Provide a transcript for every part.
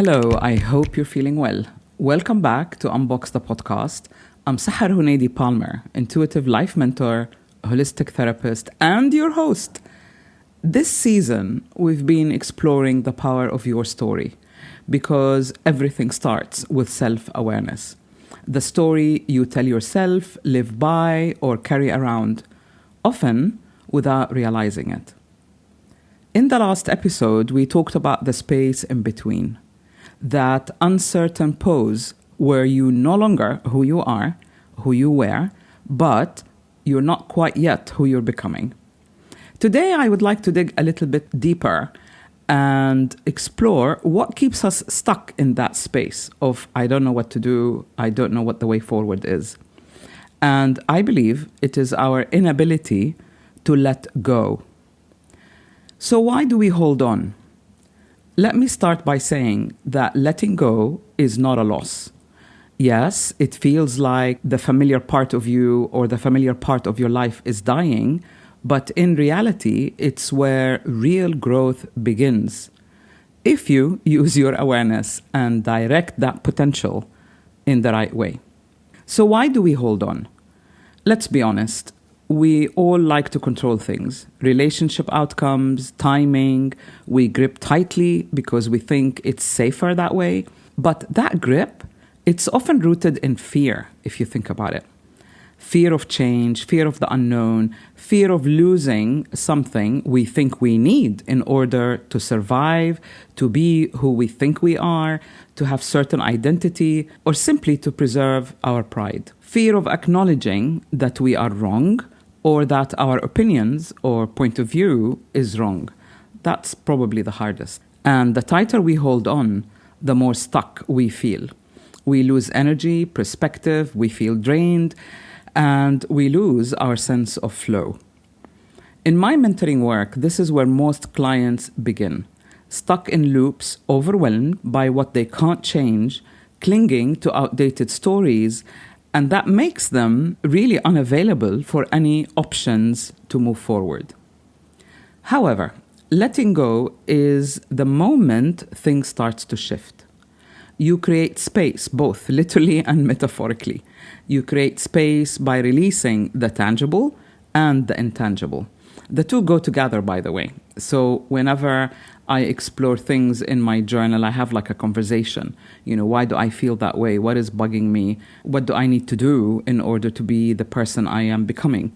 Hello, I hope you're feeling well. Welcome back to Unbox The Podcast. I'm Sahar Hunaidi Palmer, intuitive life mentor, holistic therapist, and your host. This season, we've been exploring the power of your story because everything starts with self-awareness. The story you tell yourself, live by, or carry around, often without realizing it. In the last episode, we talked about the space in between. That uncertain pose where you no longer who you are, who you were, but you're not quite yet who you're becoming. Today, I would like to dig a little bit deeper and explore what keeps us stuck in that space of I don't know what to do, I don't know what the way forward is. And I believe it is our inability to let go. So why do we hold on? Let me start by saying that letting go is not a loss. Yes, it feels like the familiar part of you or the familiar part of your life is dying, but in reality, it's where real growth begins. If you use your awareness and direct that potential in the right way. So why do we hold on? Let's be honest. We all like to control things, relationship outcomes, timing. We grip tightly because we think it's safer that way. But that grip, it's often rooted in fear, if you think about it. Fear of change, fear of the unknown, fear of losing something we think we need in order to survive, to be who we think we are, to have certain identity, or simply to preserve our pride. Fear of acknowledging that we are wrong, or that our opinions or point of view is wrong. That's probably the hardest. And the tighter we hold on, the more stuck we feel. We lose energy, perspective, we feel drained, and we lose our sense of flow. In my mentoring work, this is where most clients begin. Stuck in loops, overwhelmed by what they can't change, clinging to outdated stories, and that makes them really unavailable for any options to move forward. However, letting go is the moment things starts to shift. You create space, both literally and metaphorically. You create space by releasing the tangible and the intangible. The two go together, by the way. So whenever I explore things in my journal, I have like a conversation. Why do I feel that way? What is bugging me? What do I need to do in order to be the person I am becoming?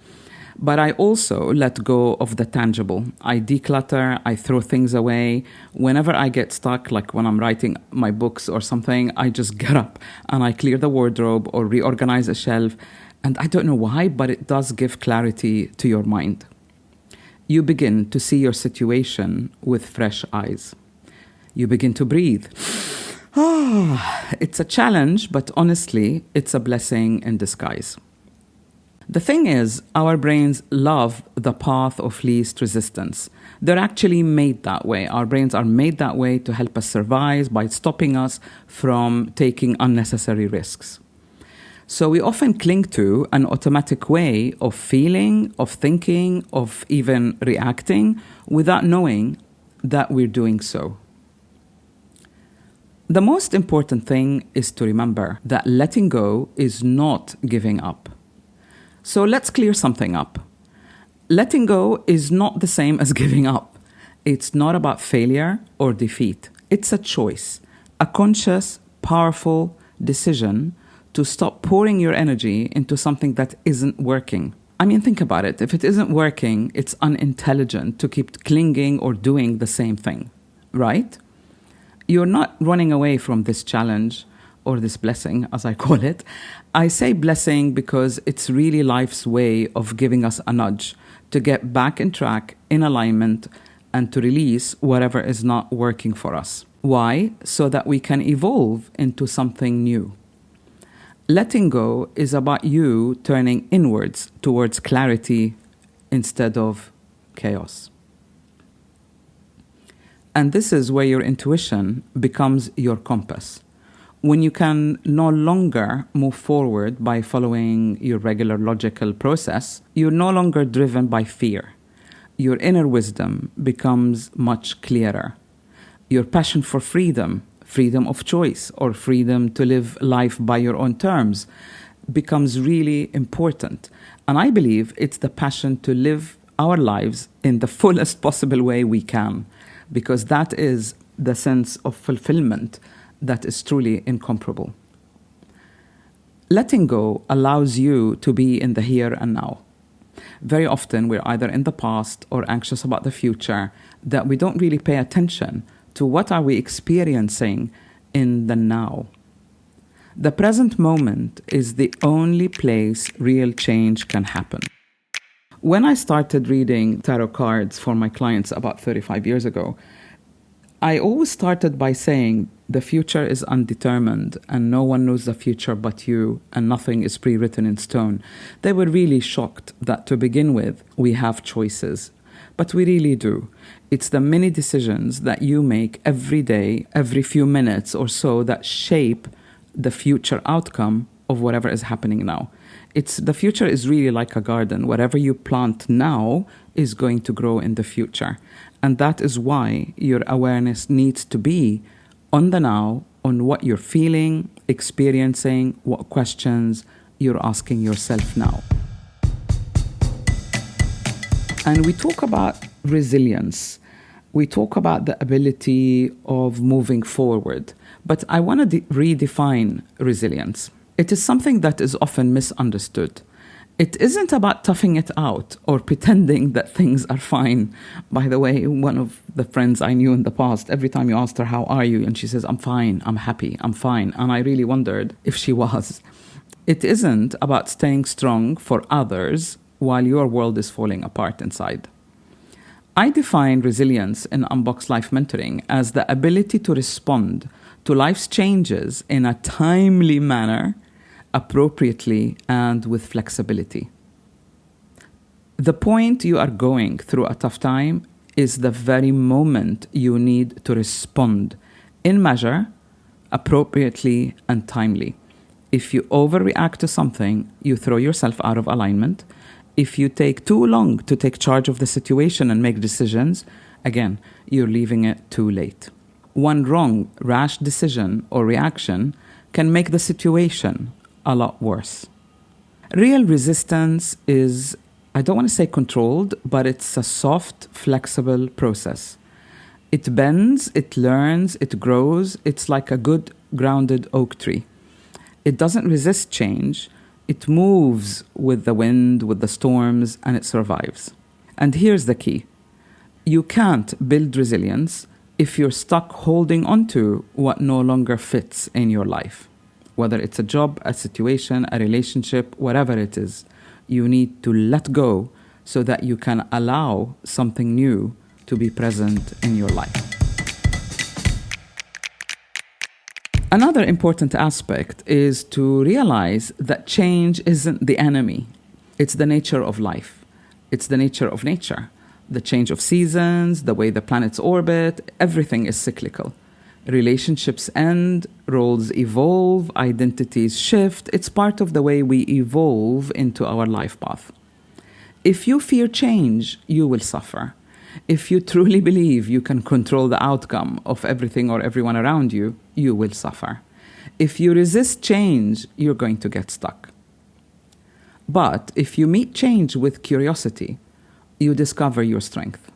But I also let go of the tangible. I declutter, I throw things away. Whenever I get stuck, like when I'm writing my books or something, I just get up and I clear the wardrobe or reorganize a shelf. And I don't know why, but it does give clarity to your mind. You begin to see your situation with fresh eyes. You begin to breathe. It's a challenge, but honestly, it's a blessing in disguise. The thing is, our brains love the path of least resistance. They're actually made that way. Our brains are made that way to help us survive by stopping us from taking unnecessary risks. So we often cling to an automatic way of feeling, of thinking, of even reacting without knowing that we're doing so. The most important thing is to remember that letting go is not giving up. So let's clear something up. Letting go is not the same as giving up. It's not about failure or defeat. It's a choice, a conscious, powerful decision to stop pouring your energy into something that isn't working. I mean, think about it. If it isn't working, it's unintelligent to keep clinging or doing the same thing, right? You're not running away from this challenge or this blessing, as I call it. I say blessing because it's really life's way of giving us a nudge to get back in track, in alignment, and to release whatever is not working for us. Why? So that we can evolve into something new. Letting go is about you turning inwards towards clarity instead of chaos. And this is where your intuition becomes your compass. When you can no longer move forward by following your regular logical process, you're no longer driven by fear. Your inner wisdom becomes much clearer. Your passion for freedom freedom of choice or freedom to live life by your own terms becomes really important. And I believe it's the passion to live our lives in the fullest possible way we can, because that is the sense of fulfillment that is truly incomparable. Letting go allows you to be in the here and now. Very often we're either in the past or anxious about the future, that we don't really pay attention to what are we experiencing in the now. The present moment is the only place real change can happen. When I started reading tarot cards for my clients about 35 years ago, I always started by saying the future is undetermined and no one knows the future but you, and nothing is pre-written in stone. They were really shocked that to begin with, we have choices. But we really do. It's the many decisions that you make every day, every few minutes or so, that shape the future outcome of whatever is happening now. The future is really like a garden. Whatever you plant now is going to grow in the future. And that is why your awareness needs to be on the now, on what you're feeling, experiencing, what questions you're asking yourself now. And we talk about resilience. We talk about the ability of moving forward. But I want to redefine resilience. It is something that is often misunderstood. It isn't about toughing it out or pretending that things are fine. By the way, one of the friends I knew in the past, every time you asked her, how are you? And she says, I'm fine, I'm happy, I'm fine. And I really wondered if she was. It isn't about staying strong for others while your world is falling apart inside. I define resilience in Unbox Life Mentoring as the ability to respond to life's changes in a timely manner, appropriately, and with flexibility. The point you are going through a tough time is the very moment you need to respond in measure, appropriately, and timely. If you overreact to something, you throw yourself out of alignment. If you take too long to take charge of the situation and make decisions, again, you're leaving it too late. One wrong, rash decision or reaction can make the situation a lot worse. Real resistance is, I don't want to say controlled, but it's a soft, flexible process. It bends, it learns, it grows. It's like a good, grounded oak tree. It doesn't resist change. It moves with the wind, with the storms, and it survives. And here's the key. You can't build resilience if you're stuck holding on to what no longer fits in your life. Whether it's a job, a situation, a relationship, whatever it is, you need to let go so that you can allow something new to be present in your life. Another important aspect is to realize that change isn't the enemy. It's the nature of life. It's the nature of nature. The change of seasons, the way the planets orbit, everything is cyclical. Relationships end, roles evolve, identities shift. It's part of the way we evolve into our life path. If you fear change, you will suffer. If you truly believe you can control the outcome of everything or everyone around you, you will suffer. If you resist change, you're going to get stuck. But if you meet change with curiosity, you discover your strength.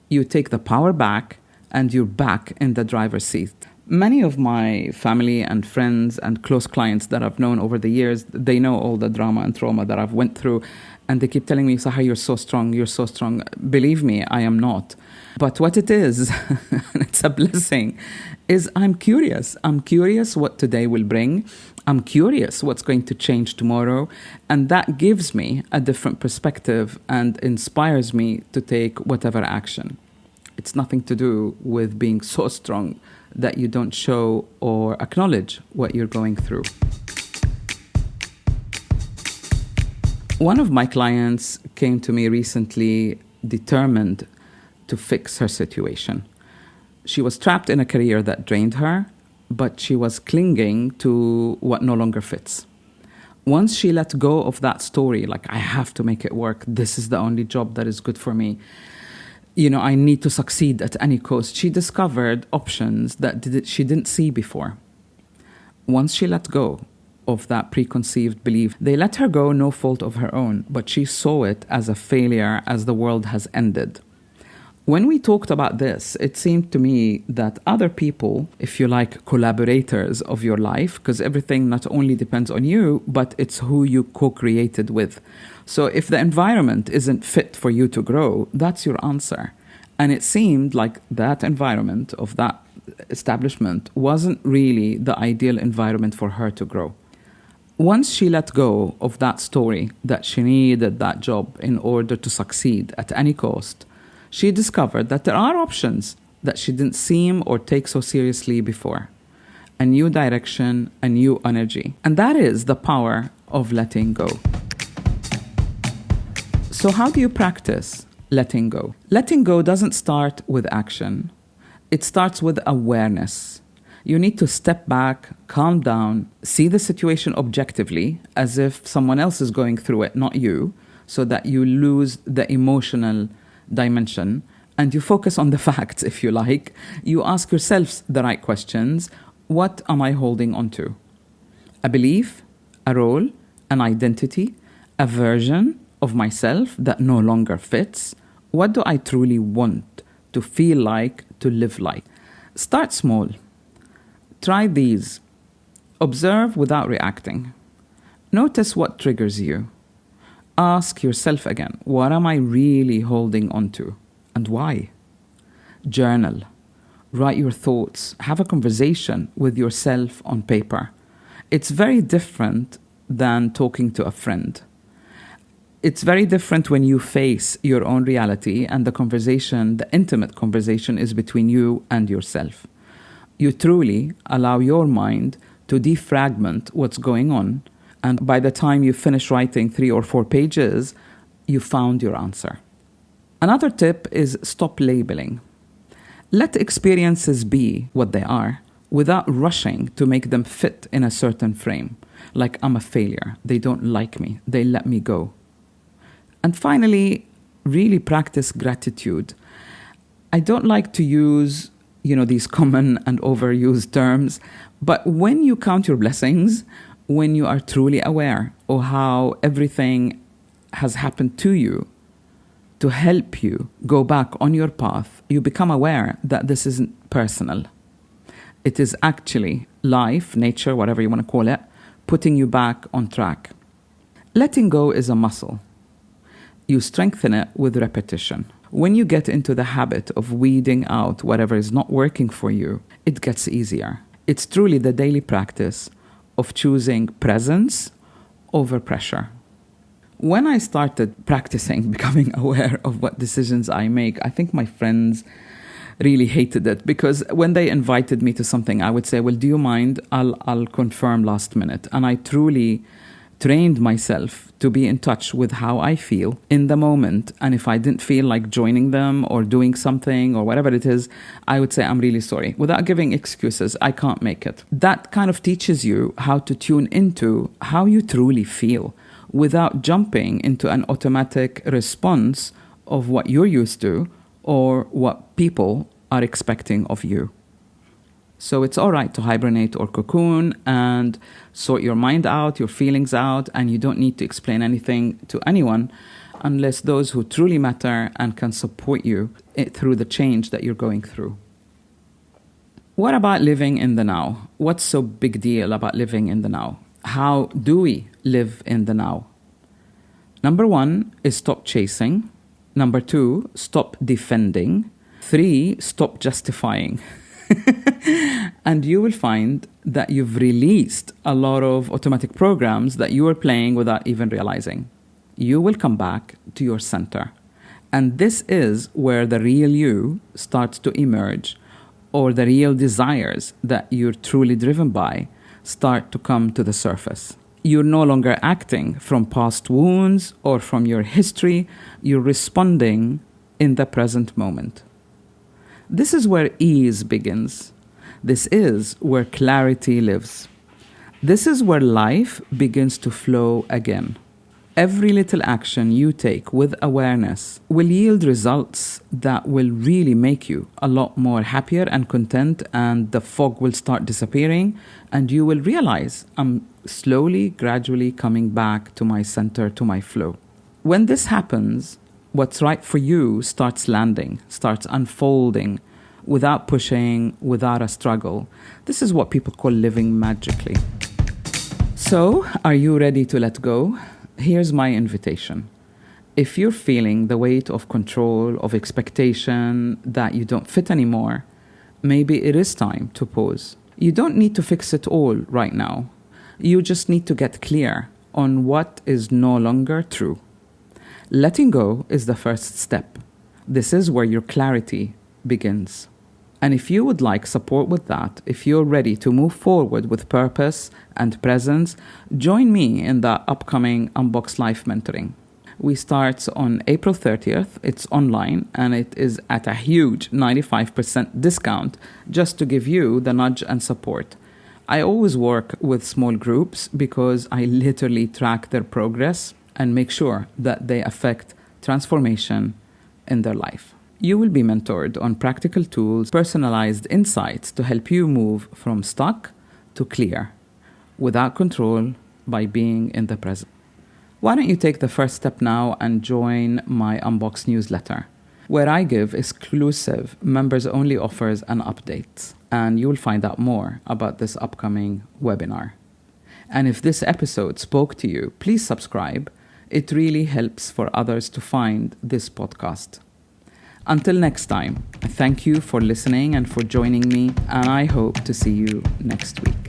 You take the power back and you're back in the driver's seat. Many of my family and friends and close clients that I've known over the years, they know all the drama and trauma that I've went through. And they keep telling me, Sahar, you're so strong, you're so strong. Believe me, I am not. But what it is, and it's a blessing, is I'm curious. I'm curious what today will bring. I'm curious what's going to change tomorrow. And that gives me a different perspective and inspires me to take whatever action. It's nothing to do with being so strong that you don't show or acknowledge what you're going through. One of my clients came to me recently determined to fix her situation. She was trapped in a career that drained her, but she was clinging to what no longer fits. Once she let go of that story, like, I have to make it work, this is the only job that is good for me, I need to succeed at any cost. She discovered options that she didn't see before. Once she let go of that preconceived belief, they let her go, no fault of her own, but she saw it as a failure, as the world has ended. When we talked about this, it seemed to me that other people, if you like, collaborators of your life, because everything not only depends on you, but it's who you co-created with. So if the environment isn't fit for you to grow, that's your answer. And it seemed like that environment of that establishment wasn't really the ideal environment for her to grow. Once she let go of that story that she needed that job in order to succeed at any cost, she discovered that there are options that she didn't seem or take so seriously before. A new direction, a new energy. And that is the power of letting go. So how do you practice letting go? Letting go doesn't start with action. It starts with awareness. You need to step back, calm down, see the situation objectively, as if someone else is going through it, not you, so that you lose the emotional dimension and you focus on the facts, if you like. You ask yourself the right questions. What am I holding on to? A belief, a role, an identity, a version of myself that no longer fits? What do I truly want to feel like, to live like? Start small. Try these. Observe without reacting. Notice what triggers you. Ask yourself again, what am I really holding on to and why? Journal. Write your thoughts. Have a conversation with yourself on paper. It's very different than talking to a friend. It's very different when you face your own reality and the conversation, the intimate conversation, is between you and yourself. You truly allow your mind to defragment what's going on, and by the time you finish writing 3 or 4 pages, you found your answer. Another tip is stop labeling. Let experiences be what they are without rushing to make them fit in a certain frame. Like, I'm a failure, they don't like me, they let me go. And finally, really practice gratitude. I don't like to use, these common and overused terms, but when you count your blessings, when you are truly aware of how everything has happened to you to help you go back on your path, you become aware that this isn't personal. It is actually life, nature, whatever you want to call it, putting you back on track. Letting go is a muscle. You strengthen it with repetition. When you get into the habit of weeding out whatever is not working for you, it gets easier. It's truly the daily practice of choosing presence over pressure. When I started practicing becoming aware of what decisions I make, I think my friends really hated it, because when they invited me to something, I would say, well, do you mind? I'll confirm last minute. And I truly trained myself to be in touch with how I feel in the moment. And if I didn't feel like joining them or doing something or whatever it is, I would say, I'm really sorry, without giving excuses. I can't make it. That kind of teaches you how to tune into how you truly feel without jumping into an automatic response of what you're used to or what people are expecting of you. So it's all right to hibernate or cocoon and sort your mind out, your feelings out, and you don't need to explain anything to anyone unless those who truly matter and can support you through the change that you're going through. What about living in the now? What's so big deal about living in the now? How do we live in the now? Number 1 is stop chasing. Number 2, stop defending. 3, stop justifying. And you will find that you've released a lot of automatic programs that you were playing without even realizing. You will come back to your center. And this is where the real you starts to emerge, or the real desires that you're truly driven by start to come to the surface. You're no longer acting from past wounds or from your history. You're responding in the present moment. This is where ease begins. This is where clarity lives. This is where life begins to flow again. Every little action you take with awareness will yield results that will really make you a lot more happier and content, and the fog will start disappearing, and you will realize I'm slowly, gradually coming back to my center, to my flow. When this happens, what's right for you starts landing, starts unfolding without pushing, without a struggle. This is what people call living magically. So, are you ready to let go? Here's my invitation. If you're feeling the weight of control, of expectation, that you don't fit anymore, maybe it is time to pause. You don't need to fix it all right now. You just need to get clear on what is no longer true. Letting go is the first step. This is where your clarity begins. And if you would like support with that, if you're ready to move forward with purpose and presence, join me in the upcoming Unbox Life Mentoring. We start on April 30th. It's online and it is at a huge 95% discount just to give you the nudge and support. I always work with small groups because I literally track their progress and make sure that they affect transformation in their life. You will be mentored on practical tools, personalized insights to help you move from stuck to clear, without control, by being in the present. Why don't you take the first step now and join my Unbox newsletter, where I give exclusive members-only offers and updates, and you'll find out more about this upcoming webinar. And if this episode spoke to you, please subscribe. It really helps for others to find this podcast. Until next time, thank you for listening and for joining me, and I hope to see you next week.